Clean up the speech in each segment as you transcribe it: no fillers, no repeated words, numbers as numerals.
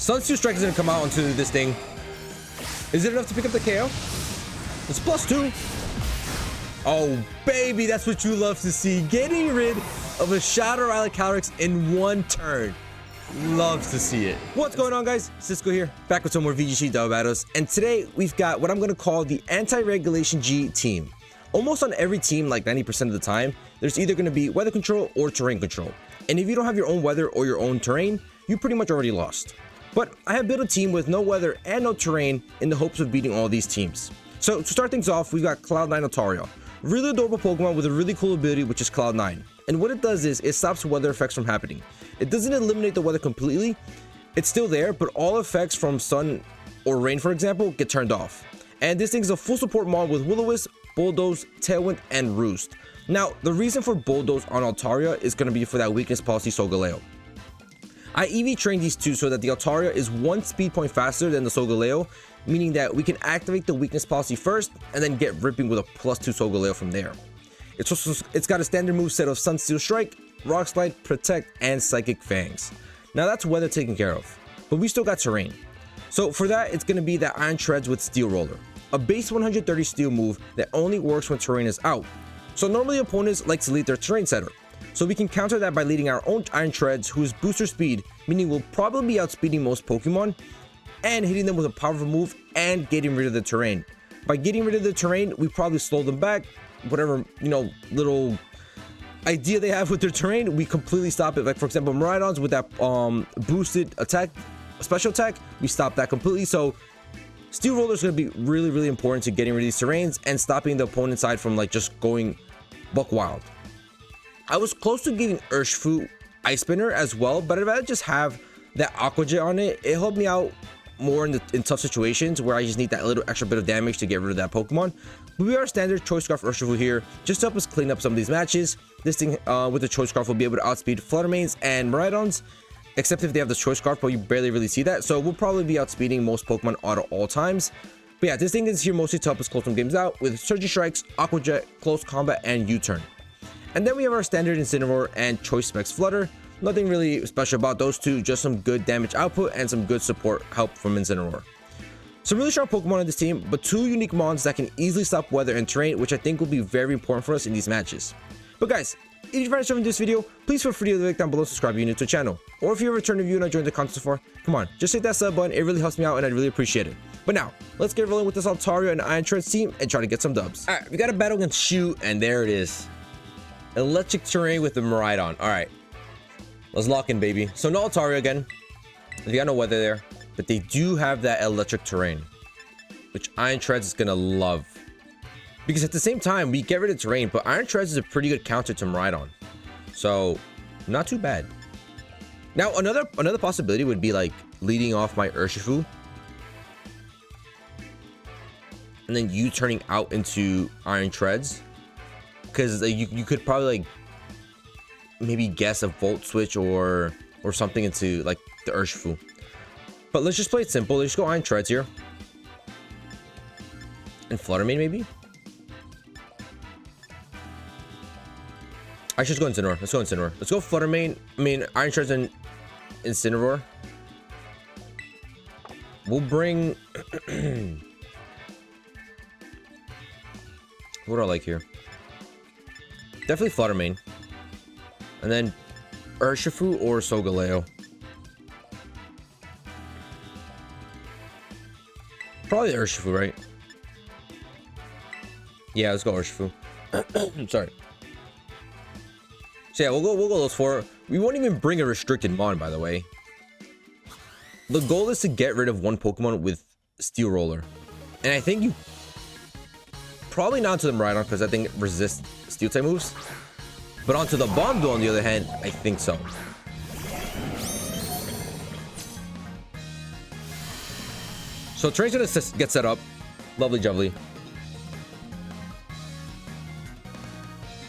Sunsteel Strike is gonna come out onto this thing. Is it enough to pick up the KO? It's +2. Oh, baby, that's what you love to see. Getting rid of a Shadow Rally Calyrex in one turn. Loves to see it. What's going on, guys? Cisco here, back with some more VGC double battles. And today we've got what I'm going to call the anti-regulation G team. Almost on every team, like 90% of the time, there's either going to be weather control or terrain control. And if you don't have your own weather or your own terrain, you pretty much already lost. But I have built a team with no weather and no terrain in the hopes of beating all these teams. So to start things off, we've got Cloud9 Altaria. Really adorable Pokemon with a really cool ability, which is Cloud9. And what it does is it stops weather effects from happening. It doesn't eliminate the weather completely. It's still there, but all effects from sun or rain, for example, get turned off. And this thing is a full support mod with Will-O-Wisp, Bulldoze, Tailwind, and Roost. Now, the reason for Bulldoze on Altaria is going to be for that weakness policy Solgaleo. I EV trained these two so that the Altaria is 1 speed point faster than the Solgaleo, meaning that we can activate the weakness policy first and then get ripping with a +2 Solgaleo from there. It's got a standard moveset of Sunsteel Strike, Rock Slide, Protect, and Psychic Fangs. Now that's weather taken care of, but we still got terrain. So for that, it's going to be that Iron Treads with Steel Roller, a base 130 steel move that only works when terrain is out. So normally opponents like to lead their terrain setter. So we can counter that by leading our own Iron Treads, whose booster speed, meaning we'll probably be outspeeding most Pokemon, and hitting them with a powerful move and getting rid of the terrain. By getting rid of the terrain, we probably slow them back, whatever, little idea they have with their terrain, we completely stop it. Like, for example, Miraidons with that boosted attack, special attack, we stop that completely. So Steel Roller is going to be really, really important to getting rid of these terrains and stopping the opponent's side from like just going buck wild. I was close to giving Urshifu Ice Spinner as well, but I'd rather just have that Aqua Jet on it. It helped me out more in tough situations where I just need that little extra bit of damage to get rid of that Pokemon. But we are standard Choice Scarf Urshifu here just to help us clean up some of these matches. This thing with the Choice Scarf will be able to outspeed Fluttermanes and Miraidons, except if they have the Choice Scarf, but you barely really see that. So we'll probably be outspeeding most Pokemon at all times. But yeah, this thing is here mostly to help us close some games out with Surging Strikes, Aqua Jet, Close Combat, and U-Turn. And then we have our standard Incineroar and Choice Specs Flutter. Nothing really special about those two, just some good damage output and some good support help from Incineroar. Some really strong Pokemon on this team, but two unique mons that can easily stop weather and terrain, which I think will be very important for us in these matches. But guys, if you find enjoying this video, please feel free to leave a like down below, subscribe if you're new to the channel. Or if you're a returning viewer and enjoying the content so far, come on, just hit that sub button, it really helps me out and I'd really appreciate it. But now, let's get rolling with this Altaria and Iron Treads team and try to get some dubs. Alright, we got a battle against Shu, and there it is. Electric terrain with the Miraidon. Alright, let's lock in, baby. So no Altaria again. They got no weather there, but they do have that electric terrain, which Iron Treads is gonna love. Because at the same time, we get rid of terrain, but Iron Treads is a pretty good counter to Miraidon. So, not too bad. Now, another possibility would be like leading off my Urshifu, and then you turning out into Iron Treads. Because you could probably like maybe guess a Volt Switch or something into like the Urshifu. But let's just play it simple. Let's just go Iron Treads here. And Fluttermane maybe? I should go Incineroar. Let's go Incineroar. Let's go Fluttermane. I mean, Iron Treads and Incineroar. We'll bring... What do I like here? Definitely Fluttermane. And then Urshifu or Solgaleo. Probably Urshifu, right? Yeah, let's go Urshifu. I'm sorry. So yeah, we'll go those four. We won't even bring a restricted mon, by the way. The goal is to get rid of one Pokemon with Steel Roller. And I think you... Probably not to the Miraidon, because I think it resists Steel type moves. But onto the Bombadil, on the other hand, I think so. So terrain's gonna get set up. Lovely jubbly.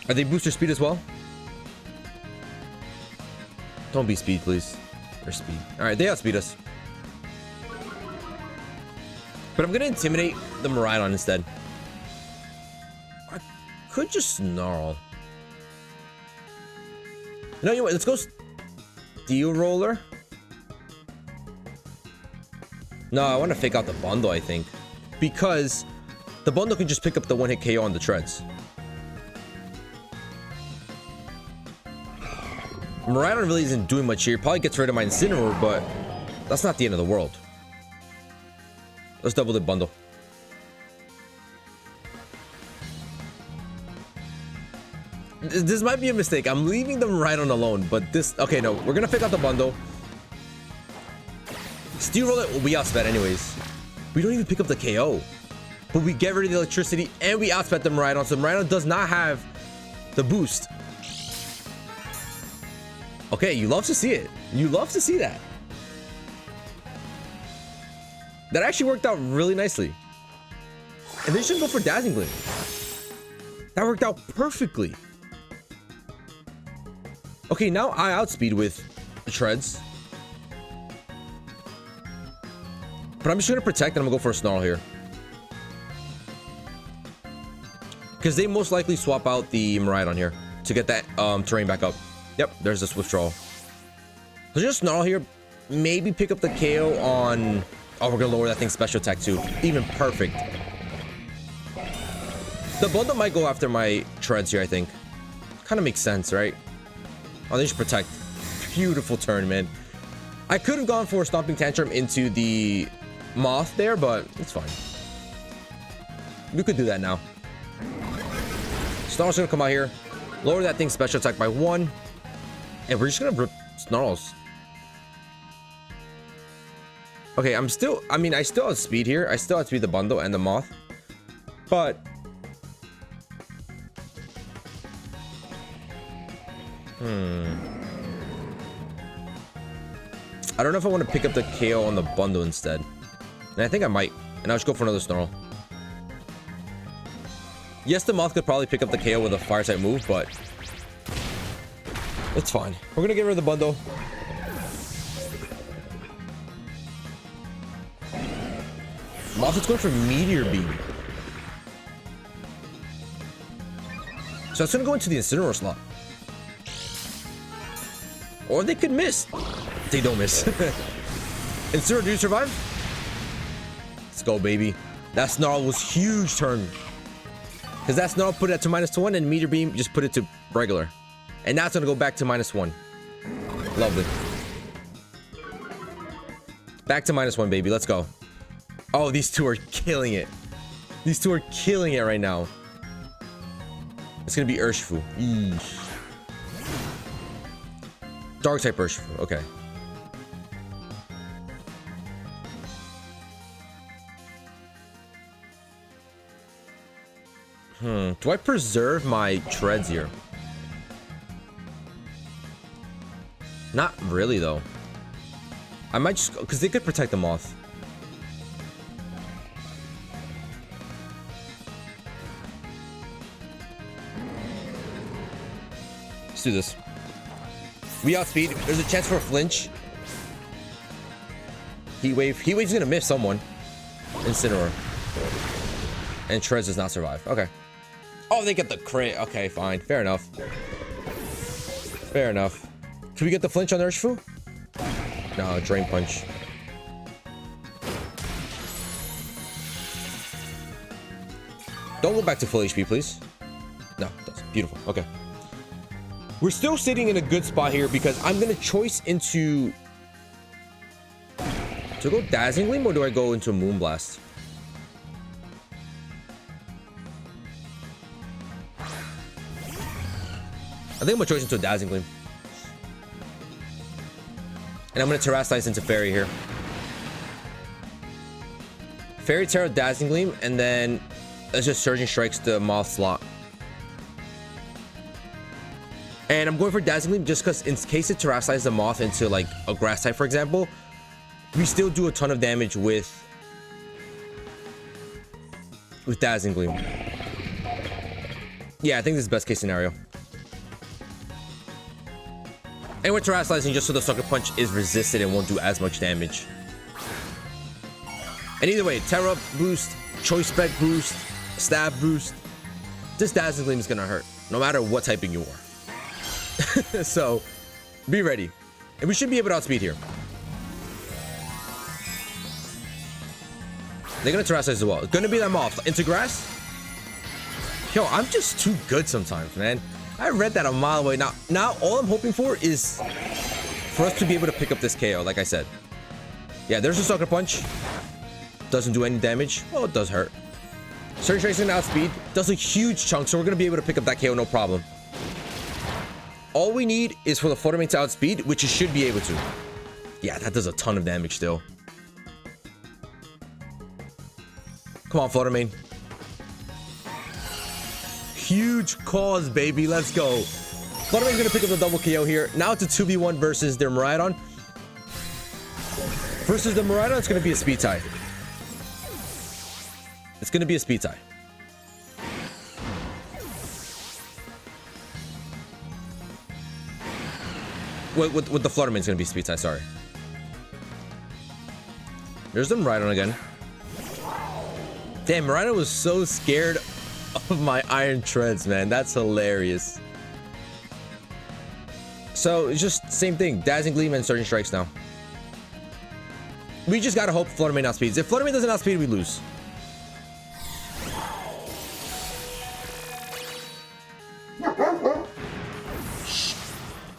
Are they booster speed as well? Don't be speed, please. Or speed. Alright, they outspeed us. But I'm gonna intimidate the Miraidon instead. I could just snarl. You know what? Let's go Steel Roller. No, I want to fake out the bundle, I think. Because the bundle can just pick up the one-hit KO on the treads. Miraidon really isn't doing much here. Probably gets rid of my Incineroar, but that's not the end of the world. Let's double the bundle. This might be a mistake. I'm leaving the Miraidon alone, but this... Okay, no. We're going to fake out the bundle. Steel Roll it. We outsped anyways. We don't even pick up the KO. But we get rid of the electricity and we outsped the Miraidon. So Miraidon does not have the boost. Okay, you love to see it. You love to see that. That actually worked out really nicely. And they shouldn't go for Dazzling Gleam. That worked out perfectly. Okay, now I outspeed with the treads. But I'm just gonna protect and I'm gonna go for a Snarl here. Because they most likely swap out the Miraidon here to get that terrain back up. Yep, there's this withdrawal. So just Snarl here. Maybe pick up the KO on... Oh, we're gonna lower that thing's special attack too. Even perfect. The bundle might go after my treads here, I think. Kind of makes sense, right? Oh, they should protect. Beautiful turn, man. I could have gone for a Stomping Tantrum into the Moth there, but it's fine. We could do that now. Snarl's gonna come out here, lower that thing's special attack by 1, and we're just gonna rip Snarls. Okay, I still have speed here. I still have speed the bundle and the Moth, but I don't know if I want to pick up the KO on the bundle instead. And I think I might. And I'll just go for another Snarl. Yes, the Moth could probably pick up the KO with a fire type move, but it's fine. We're gonna get rid of the bundle. Moth is going for Meteor Beam. So it's gonna go into the Incineroar slot. Or they could miss. They don't miss. Incineroar, do you survive? Let's go, baby. That Snarl was huge turn. Because that Snarl put it to -1 and Meteor Beam just put it to regular. And now it's going to go back to -1. Lovely. Back to -1, baby. Let's go. Oh, these two are killing it. These two are killing it right now. It's going to be Urshifu. Eesh. Dark type Urshifu. Okay. Do I preserve my treads here? Not really, though. I might just... Because they could protect the Moth. Let's do this. We outspeed. There's a chance for a flinch. Heat Wave. Heat Wave's gonna miss someone. Incineroar. And Treads does not survive. Okay. Oh, they get the crit. Okay, fine. Fair enough. Fair enough. Can we get the flinch on Urshifu? No, Drain Punch. Don't go back to full HP, please. No, that's beautiful. Okay. We're still sitting in a good spot here because I'm going to choice into... Do I go Dazzling Gleam or do I go into Moonblast? I think I'm going to choice into a Dazzling Gleam. And I'm going to Terrasilize into Fairy here. Fairy Terra, Dazzling Gleam, and then let's just Surging Strikes the Moth slot. And I'm going for Dazzling Gleam just because in case it Terrasilize the Moth into like a Grass type, for example, we still do a ton of damage with Dazzling Gleam. Yeah, I think this is best case scenario. And we're Terrasilizing just so the Sucker Punch is resisted and won't do as much damage. And either way, Terra boost, Choice Spec boost, Stab boost, this Dazzling Gleam is gonna hurt, no matter what typing you are. So, be ready. And we should be able to outspeed here. They're gonna terrestrialize as well. It's gonna be them off into grass. Yo, I'm just too good sometimes, man. I read that a mile away. Now all I'm hoping for is for us to be able to pick up this KO, like I said. Yeah, there's a sucker punch. Doesn't do any damage. Well, it does hurt. Surge Strike's gonna outspeed. Does a huge chunk, so we're gonna be able to pick up that KO, no problem. All we need is for the Flutter Mane to outspeed, which it should be able to. Yeah, that does a ton of damage still. Come on, Flutter Mane. Huge cause, baby. Let's go. Flutter Mane's gonna pick up the double KO here. Now it's a 2v1 versus their Miraidon. Versus the Miraidon, it's gonna be a speed tie. It's gonna be a speed tie. With the Flutter Mane, it's gonna be speed tie. Sorry. There's the Miraidon again. Damn, Miraidon was so scared of my Iron Treads, man. That's hilarious. So it's just same thing. Dazzling Gleam and Surging Strikes now. We just gotta hope Flutter Mane outspeeds. If Flutter Mane doesn't outspeed, we lose.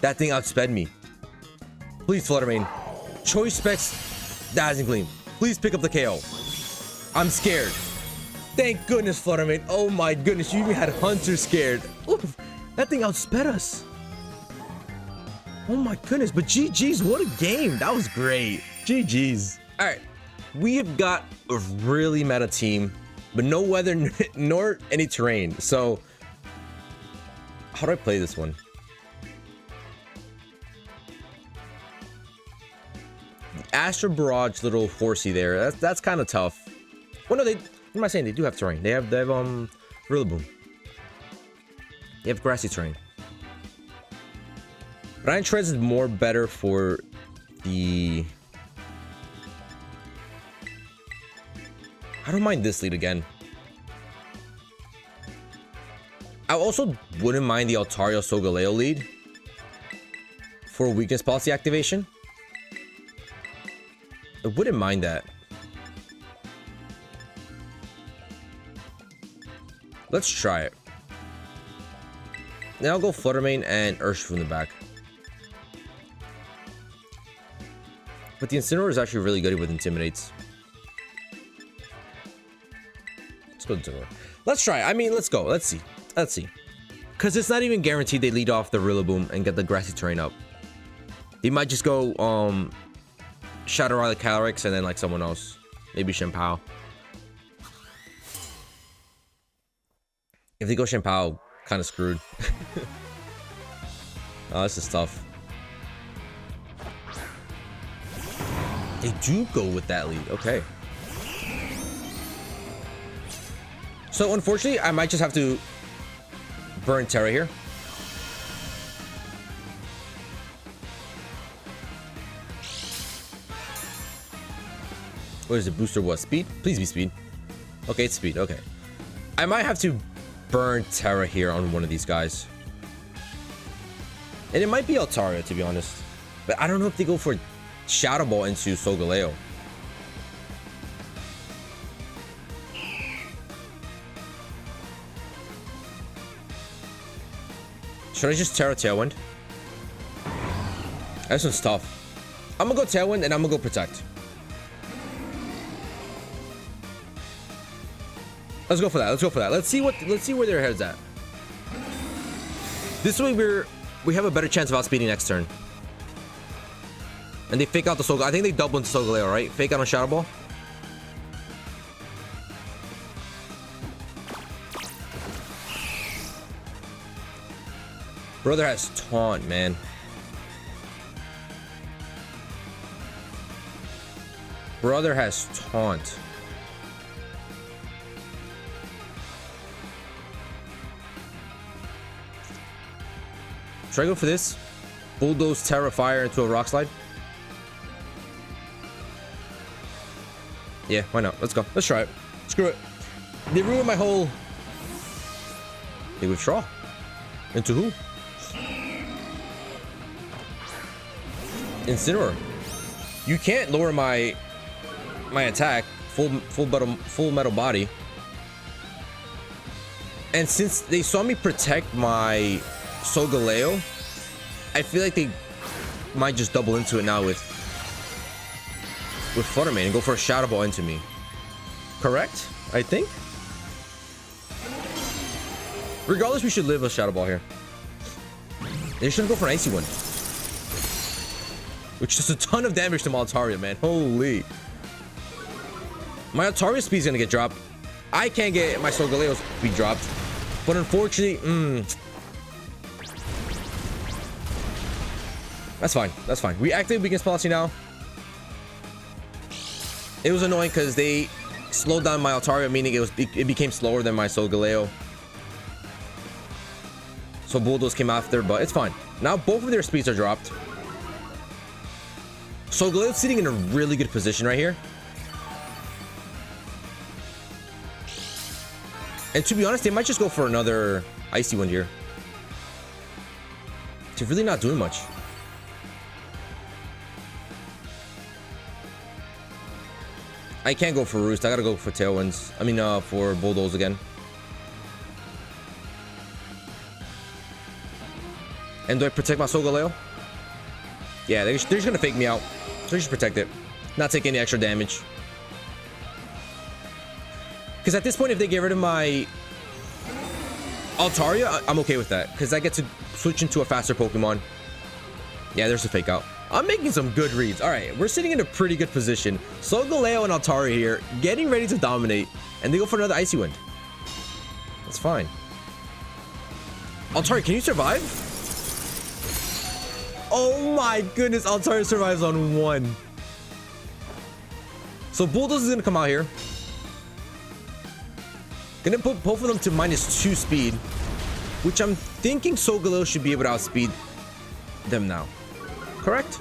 That thing outsped me. Please, Flutter Mane. Choice Specs, Dazzling Gleam. Please pick up the KO. I'm scared. Thank goodness, Flutter Mane. Oh my goodness, you even had Hunter scared. Oof, that thing outsped us. Oh my goodness, but GG's, what a game. That was great. GG's. All right, we have got a really meta team, but no weather nor any terrain. So how do I play this one? Astro Barrage, little horsey there. That's kind of tough. Well, no, what am I saying? They do have terrain. They have Rillaboom. They have grassy terrain. But Iron Treads is more better for the. I don't mind this lead again. I also wouldn't mind the Altaria Solgaleo lead for weakness policy activation. I wouldn't mind that. Let's try it. Then I'll go Flutter Mane and Urshifu in the back. But the Incineroar is actually really good with Intimidates. Let's go Incineroar. Let's try it. I mean, let's go. Let's see. Let's see. Because it's not even guaranteed they lead off the Rillaboom and get the grassy terrain up. They might just go Shadow Ride Calyrex and then like someone else. Maybe Shenpao. If they go Shenpao, kind of screwed. Oh, this is tough. They do go with that lead. Okay. So unfortunately, I might just have to burn Terra here. What is it? Booster what? Speed? Please be speed. Okay, it's speed. Okay. I might have to burn Terra here on one of these guys. And it might be Altaria, to be honest. But I don't know if they go for Shadow Ball into Solgaleo. Should I just Terra Tailwind? This one's tough. I'm gonna go Tailwind and I'm gonna go Protect. Let's go for that. Let's go for that. Let's see where their head's at. This way we have a better chance of outspeeding next turn. And they fake out the Solgaleo. I think they double into Solgaleo, right? Fake out on Shadow Ball. Brother has Taunt, man. Brother has Taunt. Should I go for this? Bulldoze Terra Fire into a Rock Slide? Yeah, why not? Let's go. Let's try it. Screw it. They ruined my whole... They withdraw. Into who? Incineroar. You can't lower my attack full metal body. And since they saw me protect my Solgaleo, I feel like they might just double into it now with Flutter Mane and go for a Shadow Ball into me. Correct? I think. Regardless, we should live a Shadow Ball here. They're just gonna go for an Icy one, which does a ton of damage to my Altaria, man. Holy. My Altaria speed is gonna get dropped. I can't get my Solgaleo speed dropped, but unfortunately, that's fine. That's fine. We activate Weakness Policy now. It was annoying because they slowed down my Altaria, meaning it became slower than my Solgaleo. So Bulldoze came after, but it's fine. Now both of their speeds are dropped. Solgaleo's sitting in a really good position right here. And to be honest, they might just go for another Icy one here. They're really not doing much. I can't go for Roost. I gotta go for Tailwinds. I mean, for Bulldoze again. And do I protect my Solgaleo? Yeah, they're just gonna fake me out. So just protect it. Not take any extra damage. Because at this point, if they get rid of my Altaria, I'm okay with that. Because I get to switch into a faster Pokemon. Yeah, there's a fake out. I'm making some good reads. All right, we're sitting in a pretty good position. Solgaleo and Altaria here, getting ready to dominate. And they go for another Icy Wind. That's fine. Altaria, can you survive? Oh my goodness, Altaria survives on 1. So Bulldoze is gonna come out here. Gonna put both of them to -2 speed, which I'm thinking Solgaleo should be able to outspeed them now. Correct?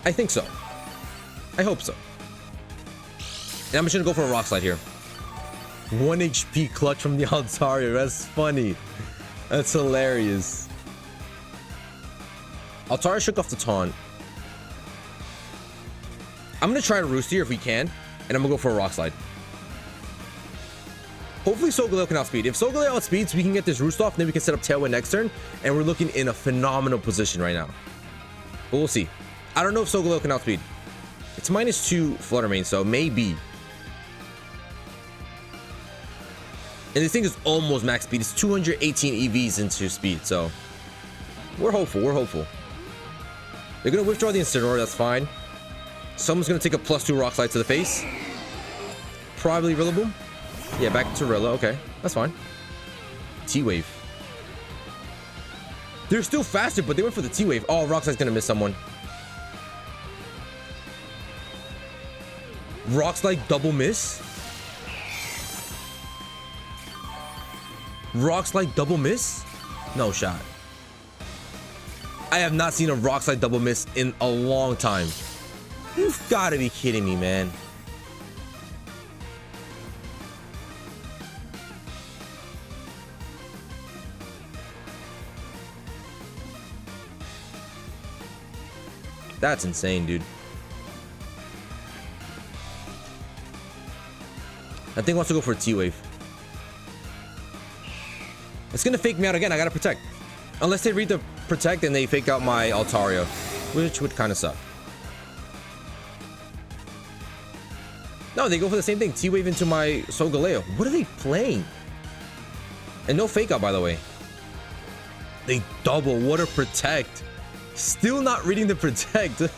I think so. I hope so. And I'm just gonna go for a Rock Slide here. 1 HP clutch from the Altaria. That's funny. That's hilarious. Altaria shook off the taunt. I'm gonna try to Roost here if we can, and I'm gonna go for a Rock Slide. Hopefully Solgaleo can outspeed. If Solgaleo outspeeds, we can get this Roost off, and then we can set up Tailwind next turn, and we're looking in a phenomenal position right now. But we'll see. I don't know if Solgaleo can outspeed. It's -2 Flutter Mane, so maybe. And this thing is almost max speed. It's 218 EVs into speed, so we're hopeful. We're hopeful. They're gonna withdraw the Incineroar. That's fine. Someone's gonna take a +2 Rock Slide to the face. Probably Rillaboom. Yeah, back to Rilla. Okay, that's fine. T-Wave. They're still faster, but they went for the T-Wave. Oh, Rock Slide's gonna miss someone. Rock Slide double miss. Rock Slide double miss? No shot. I have not seen a Rock Slide double miss in a long time. You've got to be kidding me, man. That's insane, dude. I think he wants to go for a T-Wave. It's gonna fake me out again. I gotta protect. Unless they read the protect and they fake out my Altaria, which would kind of suck. No, they go for the same thing. T-Wave into my Solgaleo. What are they playing? And no fake out, by the way. They double. What a protect. Still not reading the protect. And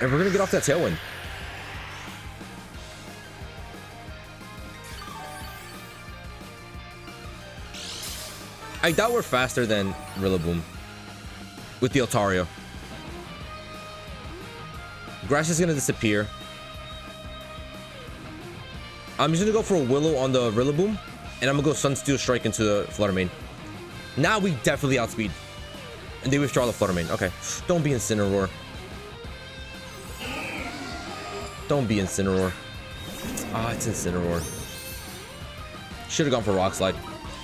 we're gonna get off that Tailwind. I doubt we're faster than Rillaboom with the Altaria. Grass is gonna disappear. I'm just gonna go for a Willow on the Rillaboom, and I'm gonna go Sunsteel Strike into the Flutter Mane. Now we definitely outspeed. And they withdraw the Flutter Mane. Okay. Don't be Incineroar. Don't be Incineroar. Ah, it's Incineroar. Should have gone for Rock Slide.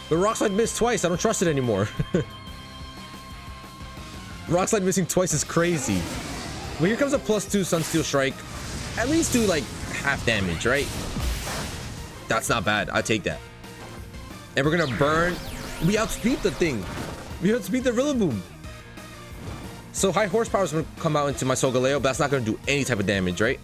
But Rock Slide missed twice. I don't trust it anymore. Rock Slide missing twice is crazy. Well, here comes a +2 Sunsteel Strike. At least do like half damage, right? That's not bad. I take that. And we're gonna burn. We outspeed the thing. We outspeed the Rillaboom. So high horsepower is gonna come out into my Solgaleo, but that's not gonna do any type of damage, right?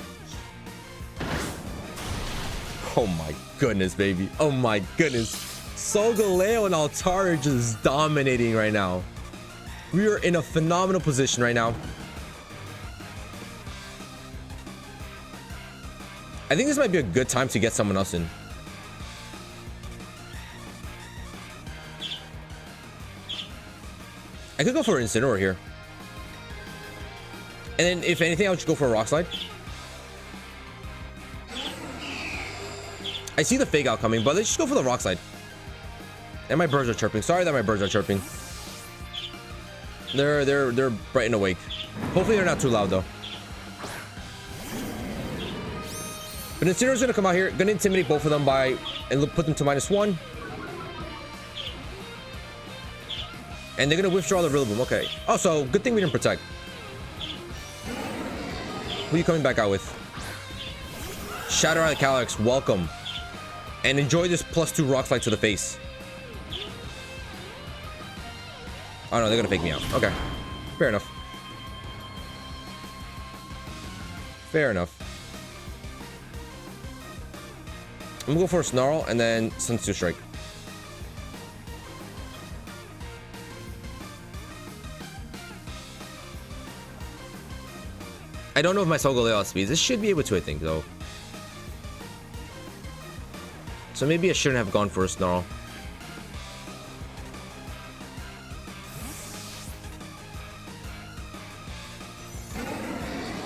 Oh my goodness, baby. Oh my goodness. Solgaleo and Altaria are just dominating right now. We are in a phenomenal position right now. I think this might be a good time to get someone else in. I could go for Incineroar here. And then if anything, I'll just go for a Rock Slide. I see the Fake Out coming, but let's just go for the Rock Slide. And my birds are chirping. Sorry that my birds are chirping. They're bright and awake. Hopefully they're not too loud though. But Incineroar's gonna come out here, gonna intimidate both of them and put them to -1. And they're gonna withdraw the Rillaboom. Okay. Also, good thing we didn't protect. Who are you coming back out with? Shadow out of Calyrex, welcome. And enjoy this +2 Rock Slide to the face. Oh no, they're gonna fake me out. Okay. Fair enough. Fair enough. I'm gonna go for a Snarl and then Sunsteel Strike. I don't know if my Solgaleo outspeeds. This should be able to, I think, though. So maybe I shouldn't have gone for a Snarl.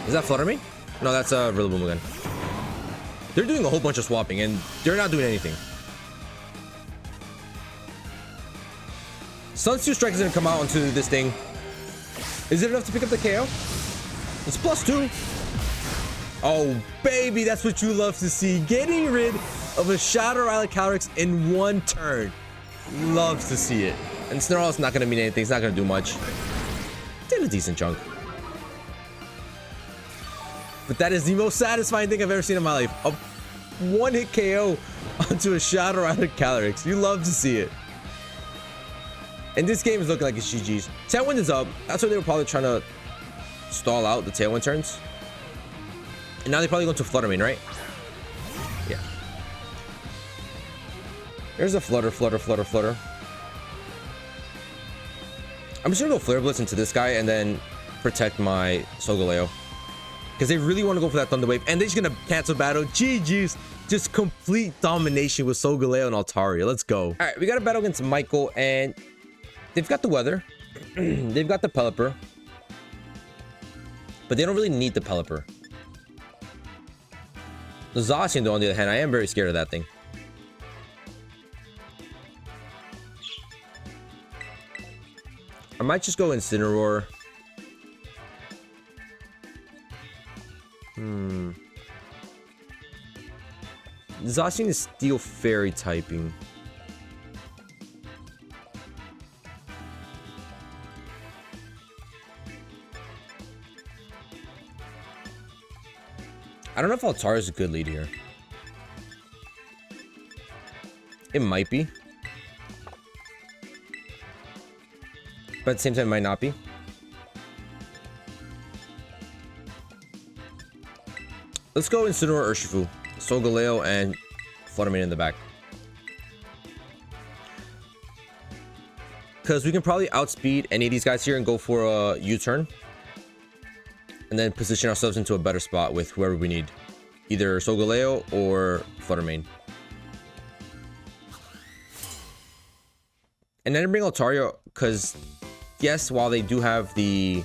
Is that Flutter Me? No, that's a Rillaboom again. They're doing a whole bunch of swapping, and they're not doing anything. Sunsteel Strike is going to come out onto this thing. Is it enough to pick up the KO? It's +2. Oh, baby, that's what you love to see. Getting rid of a Shadow Island Calyrex in one turn. Loves to see it. And Snarl's not going to mean anything. It's not going to do much. Did a decent chunk. But that is the most satisfying thing I've ever seen in my life. A one-hit KO onto a Shadow Island Calyrex. You love to see it. And this game is looking like it's GG's. Tailwind is up. That's what they were probably trying to stall out the Tailwind turns. And now they're probably going to Flutter Mane, right? Yeah. There's a Flutter. I'm just gonna go Flare Blitz into this guy and then protect my Solgaleo. Because they really want to go for that Thunder Wave. And they're just gonna cancel battle. GG's. Just complete domination with Solgaleo and Altaria. Let's go. Alright, we got a battle against Michael, and they've got the weather. They've got the Pelipper. But they don't really need the Pelipper. The Zacian, though, on the other hand, I am very scared of that thing. I might just go Incineroar. Zacian is Steel Fairy typing. I don't know if Altaria is a good lead here. It might be. But at the same time, it might not be. Let's go Incineroar Urshifu, Solgaleo, and Flutter Mane in the back. Because we can probably outspeed any of these guys here and go for a U-turn. And then position ourselves into a better spot with whoever we need. Either Solgaleo or Flutter Mane. And then bring Altaria, because yes, while they do have the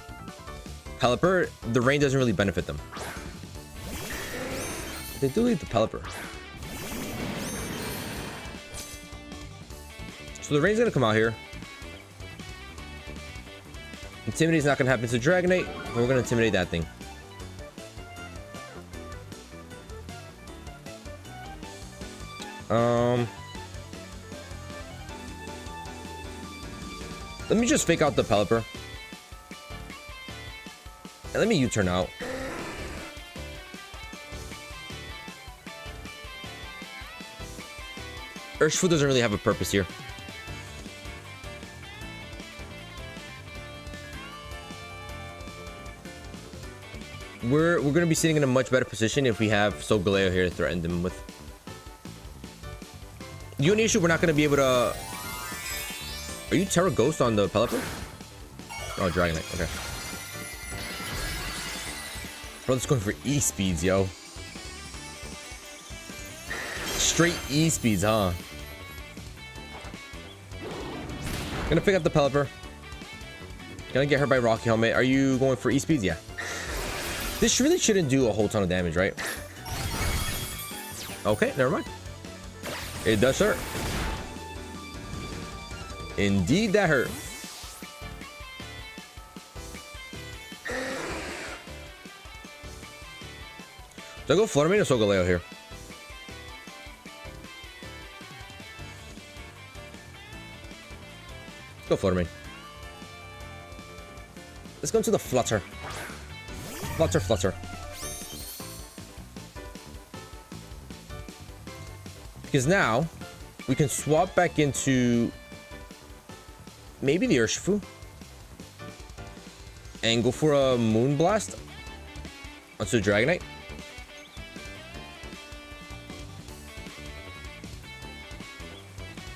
Pelipper, the rain doesn't really benefit them. They do leave the Pelipper. So the rain's gonna come out here. Intimidate is not gonna happen to Dragonite, and we're gonna intimidate that thing. Let me just fake out the Pelipper. Let me U-turn out. Urshifu doesn't really have a purpose here. We're gonna be sitting in a much better position if we have Solgaleo here to threaten them with. You and issue, we're not gonna be able to. Are you Terra Ghost on the Pelipper? Oh, Dragonite. Okay. Bro, let's go for E speeds, yo. Straight E speeds, huh? Gonna pick up the Pelipper. Gonna get hurt by Rocky Helmet. Are you going for E speeds? Yeah. This really shouldn't do a whole ton of damage, right? Okay, never mind. It does hurt. Indeed, that hurt. Do I go Fluttermane or Solgaleo here? Go Fluttermane. Let's go into the Flutter. Flutter, Flutter. Because now we can swap back into maybe the Urshifu and go for a Moonblast onto Dragonite.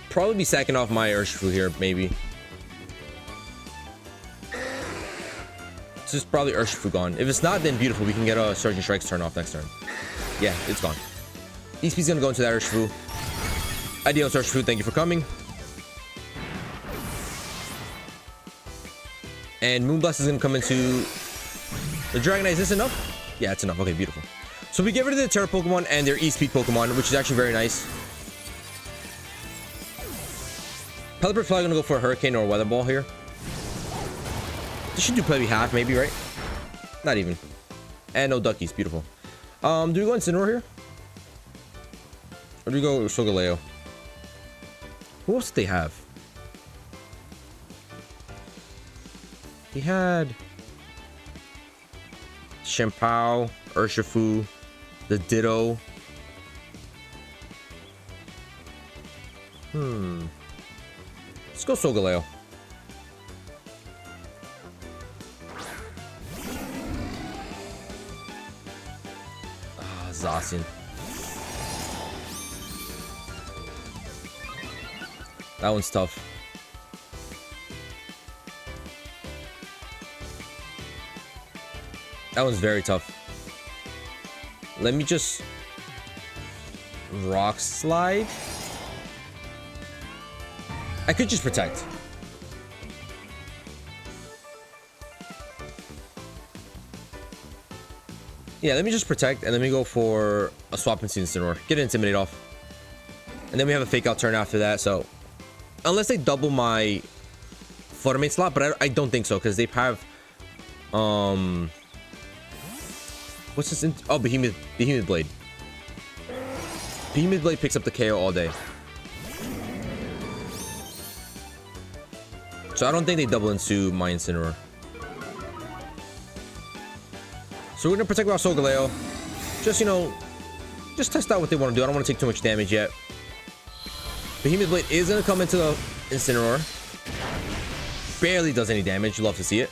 Probably be sacking off my Urshifu here, maybe. It's just probably Urshifu gone. If it's not, then beautiful. We can get a Surging Strike's turn off next turn. Yeah, it's gone. ESP's gonna go into that Urshifu. Adios, Urshifu. Thank you for coming. And Moonblast is gonna come into the Dragonite. Is this enough? Yeah, it's enough. Okay, beautiful. So we get rid of the Terra Pokemon and their E-Speed Pokemon, which is actually very nice. Pelipper's probably gonna go for a Hurricane or a Weather Ball here. This should do probably half, maybe, right? Not even. And no Duckies. Beautiful. Do we go Incineroar here? Or do we go Solgaleo? Who else did they have? He had Shampoo, Urshifu, the Ditto. Let's go Solgaleo. Zacian. That one's tough. That one's very tough. Let me just Rock Slide. I could just Protect. Yeah, let me just Protect, and let me go for a Swap into Incineroar. Get an Intimidate off. And then we have a Fake Out turn after that, so... Unless they double my Fluttermane slot, but I don't think so, because they have... What's this? Oh, Behemoth Blade. Behemoth Blade picks up the KO all day. So I don't think they double into my Incineroar. So we're gonna protect our Solgaleo. Just, you know, just test out what they want to do. I don't want to take too much damage yet. Behemoth Blade is gonna come into the Incineroar. Barely does any damage. You love to see it.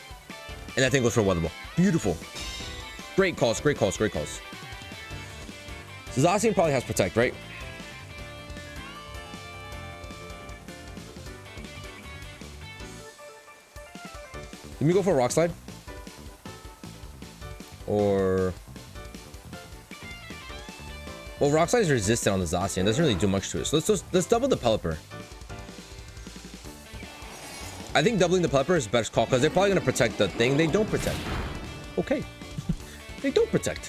And that thing goes for a Weather Ball. Beautiful. Great calls, great calls, great calls. So Zacian probably has Protect, right? Let me go for a Rock Slide. Or... Well, Rock Slide is resistant on the Zacian. Doesn't really do much to it. So let's double the Pelipper. I think doubling the Pelipper is the best call because they're probably going to protect the thing they don't protect. Okay. They don't protect.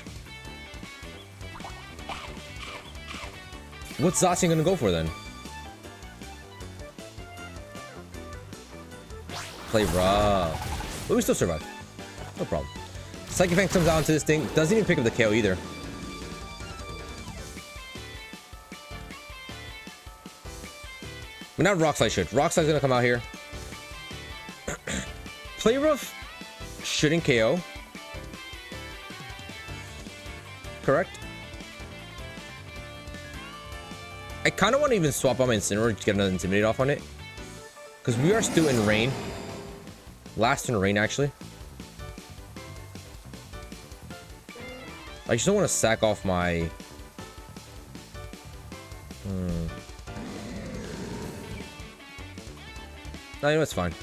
What's Zacian going to go for then? Play rough. But we still survive. No problem. Psychic Fang comes out into this thing. Doesn't even pick up the KO either. But now Rock Slide should. Rock Slide's gonna come out here. Play rough shouldn't KO. correct? I kind of want to even swap out my Incineroar to get another Intimidate off on it. Because we are still in rain. Last in rain, actually. I just don't want to sack off my... No, you know, it's fine.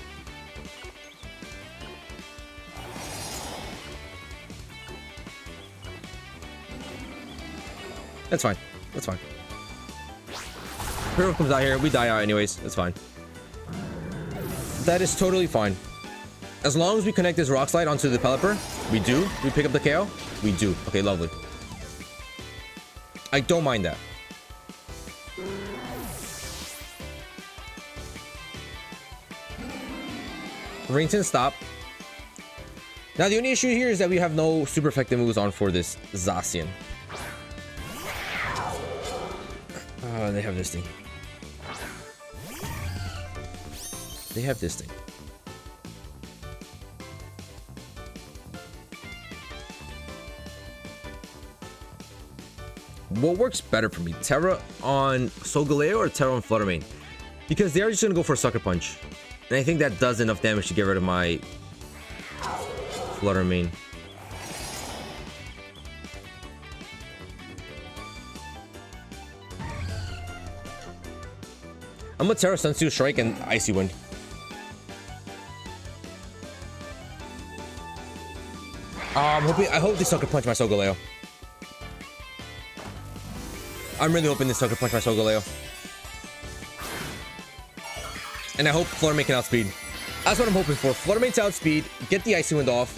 That's fine. That's fine. Hero comes out here, we die out anyways. That's fine. That is totally fine. As long as we connect this Rock Slide onto the Pelipper, we do. We pick up the KO? We do. Okay, lovely. I don't mind that. Rington, stop. Now, the only issue here is that we have no super effective moves on for this Zacian. They have this thing. They have this thing. What works better for me? Terra on Solgaleo or Terra on Fluttermane? Because they're just going to go for a Sucker Punch. And I think that does enough damage to get rid of my Fluttermane. I'm gonna Terra Sunsteel Strike and Icy Wind. I hope they Sucker Punch my Solgaleo. I'm really hoping they Sucker Punch my Solgaleo. And I hope Fluttermane can outspeed. That's what I'm hoping for. Fluttermane to outspeed, get the Icy Wind off,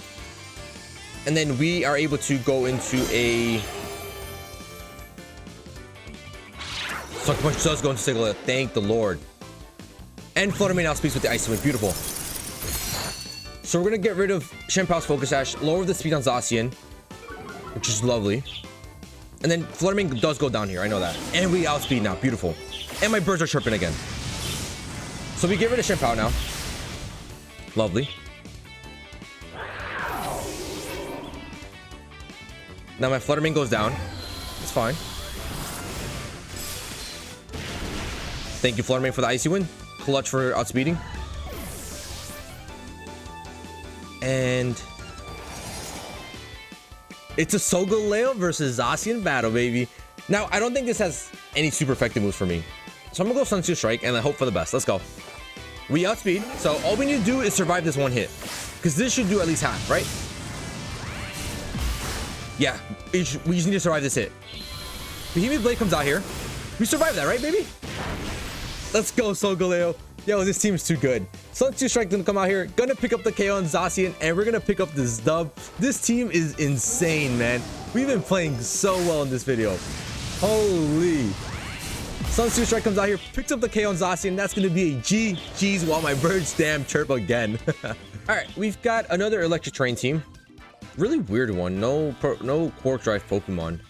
and then we are able to go into a... Sucker Punch does go into Solgaleo. Thank the Lord. And Fluttermane outspeeds with the Icy Wind. Beautiful. So we're going to get rid of Shenpao's Focus Sash, lower the speed on Zacian, which is lovely. And then Fluttermane does go down here. I know that. And we outspeed now. Beautiful. And my birds are chirping again. So we get rid of Shenpao now. Lovely. Now my Fluttermane goes down. It's fine. Thank you, Fluttermane, for the Icy Wind. Clutch for outspeeding. And it's a Solgaleo versus Zacian battle, baby. Now, I don't think this has any super effective moves for me. So I'm gonna go Sunsteel Strike and I hope for the best. Let's go. We outspeed, so all we need to do is survive this one hit. Because this should do at least half, right? Yeah, we just need to survive this hit. Behemoth Blade comes out here. We survived that, right, baby? Let's go, Solgaleo. Yo, this team is too good. Sunsteel Strike gonna come out here, gonna pick up the KO on Zacian, and we're gonna pick up this dub. This team is insane, man. We've been playing so well in this video. Holy. Sunsteel Strike comes out here, picks up the KO on Zacian. That's gonna be a GG's while my birds damn chirp again. All right, we've got another Electric Terrain team. Really weird one. No Quark Drive Pokemon.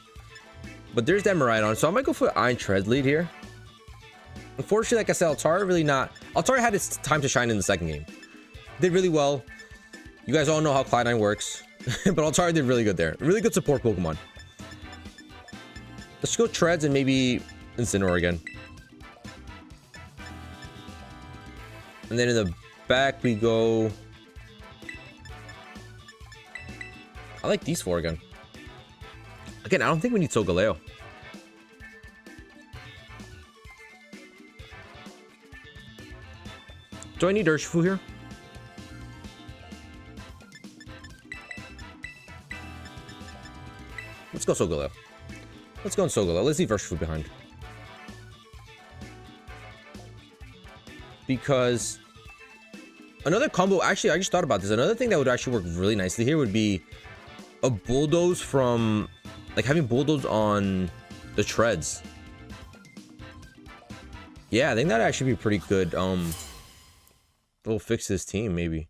But there's that Miraidon, so I might go for Iron Tread lead here. Unfortunately, like I said, Altara really not. Altara had its time to shine in the second game. Did really well. You guys all know how Cloud9 works. But Altara did really good there. Really good support Pokemon. Let's go Treads and maybe Incineroar again. And then in the back we go... I like these four again. Again, I don't think we need Solgaleo. Do I need Urshifu here? Let's go Solgaleo. Let's go on Solgaleo. Let's leave Urshifu behind. Because another combo, actually, I just thought about this. Another thing that would actually work really nicely here would be a Bulldoze from, like having Bulldoze on the Treads. Yeah, I think that'd actually be pretty good. It'll fix this team, maybe.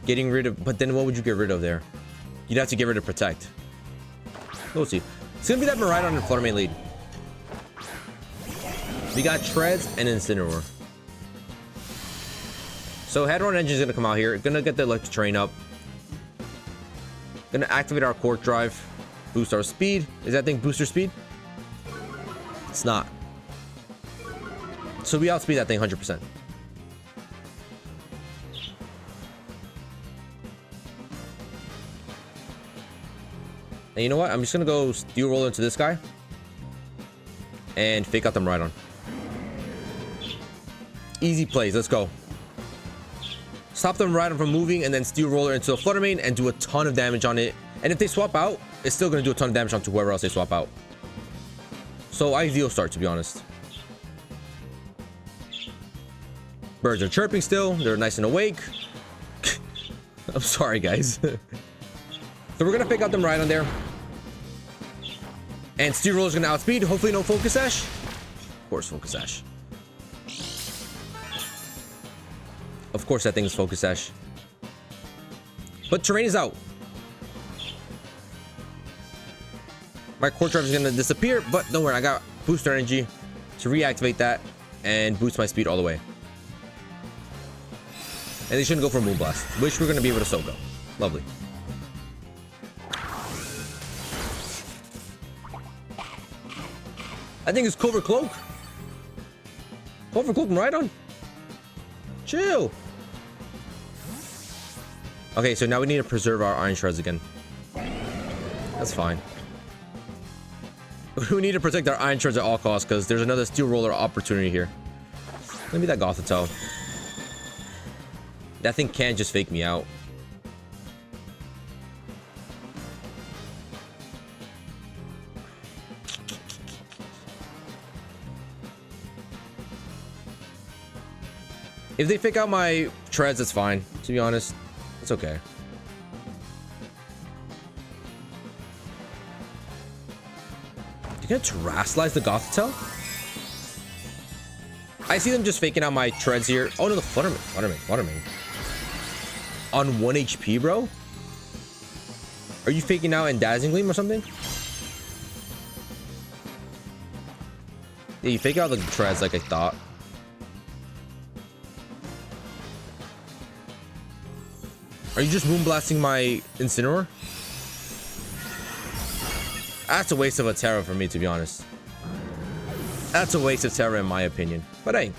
Getting rid of... But then what would you get rid of there? You'd have to get rid of Protect. We'll see. It's going to be that Miraidon and Fluttermane lead. We got Treads and Incineroar. So Hadron Engine's going to come out here. Going to get the Electric Terrain up. Going to activate our Quark Drive. boost our speed. Is that thing booster speed? It's not. So we outspeed that thing 100%. And you know what? I'm just gonna go Steel Roller into this guy and fake out them right on. Easy plays. Let's go. Stop them right on from moving, and then Steel Roller into a Flutter Mane and do a ton of damage on it. And if they swap out, it's still gonna do a ton of damage onto whoever else they swap out. So ideal start, to be honest. Birds are chirping still. They're nice and awake. I'm sorry, guys. So we're gonna pick out them right on there. And Steel Roller's gonna outspeed. Hopefully no Focus Sash. Of course, Focus Sash. Of course that thing is Focus Sash. But Terrain is out. My Core Charge is gonna disappear, but don't worry, I got Booster Energy to reactivate that and boost my speed all the way. And they shouldn't go for Moonblast, which we're gonna be able to Soko. Lovely. I think it's Clover Cloak. Clover Cloak right on. Chill. Okay, so now we need to preserve our Iron Shards again. That's fine. We need to protect our Iron Shards at all costs because there's another Steel Roller opportunity here. Maybe that Gothitelle. That thing can't just fake me out. If they fake out my treads, it's fine. To be honest, it's okay. You're gonna Terrasilize the Gothitelle? I see them just faking out my treads here. Oh no, the Flutter Mane. On 1 HP, bro? Are you faking out in Dazzling Gleam or something? Yeah, you fake out the treads like I thought. Are you just Moonblasting my Incineroar? That's a waste of a Terra for me, to be honest. That's a waste of Terra in my opinion. But hey,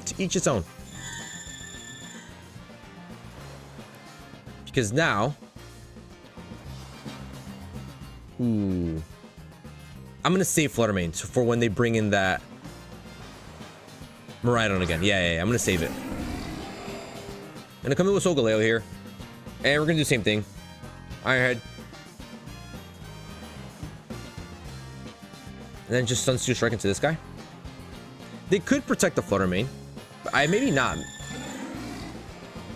to each its own. Because now... Ooh. I'm going to save Flutter Mane for when they bring in that... Miraidon again. Yeah, I'm going to save it. I'm going to come in with Solgaleo here. And we're going to do the same thing. Ironhead. And then just Sunsteel Strike into this guy. They could protect the Flutter Mane. But maybe not.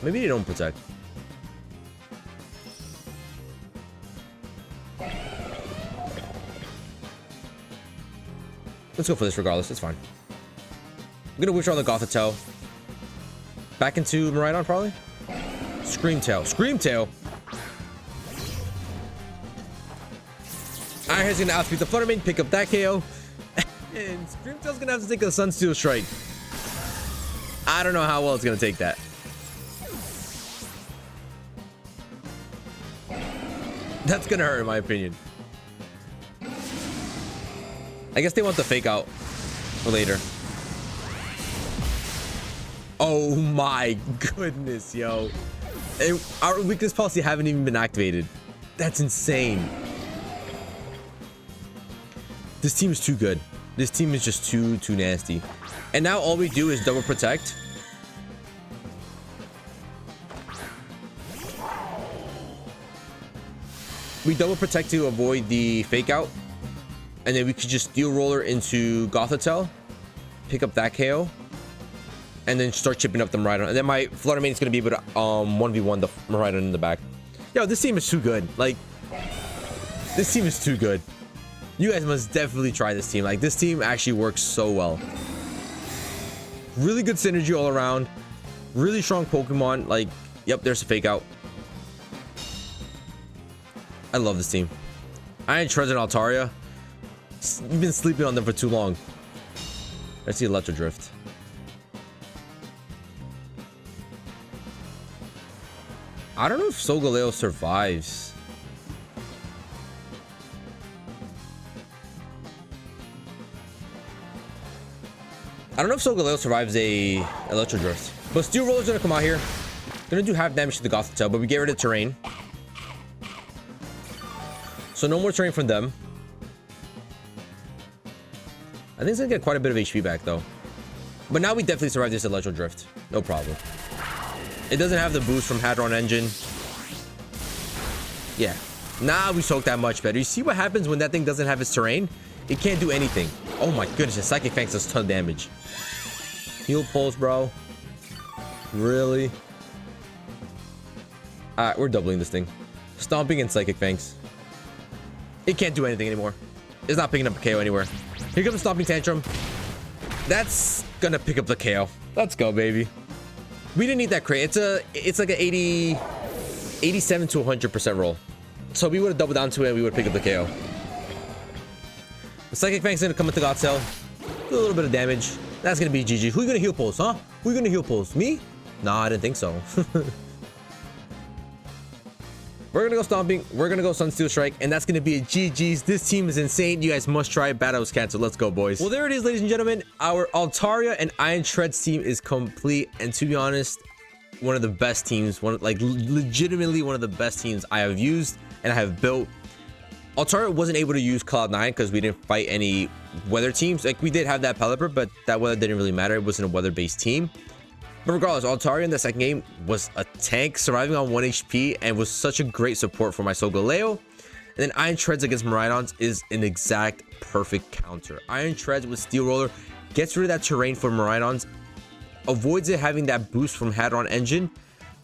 Maybe they don't protect. Let's go for this regardless. It's fine. I'm going to withdraw the Gothitelle. Back into Miraidon probably. Screamtail. Screamtail. Ironhead's gonna outspeed the Flutter Mane, pick up that KO. And Screamtail's gonna have to take a Sunsteel Strike. I don't know how well it's gonna take that. That's gonna hurt in my opinion. I guess they want the fake out for later. Oh my goodness, yo. And our weakness policy haven't even been activated. That's insane. This team is too good. This team is just too nasty. And now all we do is double protect. We double protect to avoid the fake out. And then we could just Steel Roller into Gothitelle. Pick up that KO. And then start chipping up the Miraidon. And then my Flutter Mane is going to be able to 1v1 the Miraidon in the back. Yo, this team is too good. Like, this team is too good. You guys must definitely try this team. Like, this team actually works so well. Really good synergy all around. Really strong Pokemon. Like, yep, there's a fake out. I love this team. Iron Treads and Altaria. You've been sleeping on them for too long. Let's see Electro Drift. I don't know if Solgaleo survives. I don't know if Solgaleo survives a Electro Drift, but Steel Roller's gonna come out here. Gonna do half damage to the Gothitelle, but we get rid of terrain. So no more terrain from them. I think it's gonna get quite a bit of HP back though. But now we definitely survive this Electro Drift. No problem. It doesn't have the boost from Hadron Engine. Yeah. Now we soak that much better. You see what happens when that thing doesn't have its terrain? It can't do anything. Oh my goodness, the Psychic Fangs does a ton of damage. Heal Pulse, bro. Really? Alright, we're doubling this thing. Stomping and Psychic Fangs. It can't do anything anymore. It's not picking up a KO anywhere. Here comes the Stomping Tantrum. That's gonna pick up the KO. Let's go, baby. We didn't need that crit. It's like an 87 to 100% roll. So we would have doubled down to it and we would pick up the KO. The Psychic Fang's gonna come with the Gothitelle. Do a little bit of damage. That's gonna be GG. Who you gonna heal pulse, huh? Who you gonna heal pulse? Me? Nah, I didn't think so. We're gonna go Stomping. We're gonna go Sunsteel Strike, and that's gonna be a GG's. This team is insane. You guys must try it. Battle was canceled. Let's go, boys. Well, there it is, ladies and gentlemen. Our Altaria and Iron Treads team is complete, and to be honest, one of the best teams. Legitimately one of the best teams I have used and I have built. Altaria wasn't able to use Cloud9 because we didn't fight any weather teams. Like, we did have that Pelipper, but that weather didn't really matter. It wasn't a weather-based team. But regardless, Altaria in the second game was a tank, surviving on 1 HP, and was such a great support for my Solgaleo. And then Iron Treads against Miraidons is an exact perfect counter. Iron Treads with Steel Roller gets rid of that terrain for Miraidons, avoids it having that boost from Hadron Engine,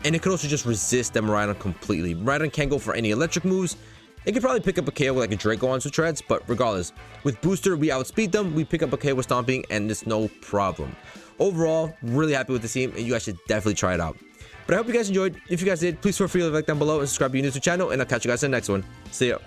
and it could also just resist the Miraidon completely. Miraidon can't go for any electric moves. It could probably pick up a KO with like a Draco on some Treads, but regardless, with Booster, we outspeed them, we pick up a KO with Stomping, and it's no problem. Overall, really happy with the team, and you guys should definitely try it out. But I hope you guys enjoyed. If you guys did, please feel free to leave a like down below and subscribe if you're new to the channel, and I'll catch you guys in the next one. See ya.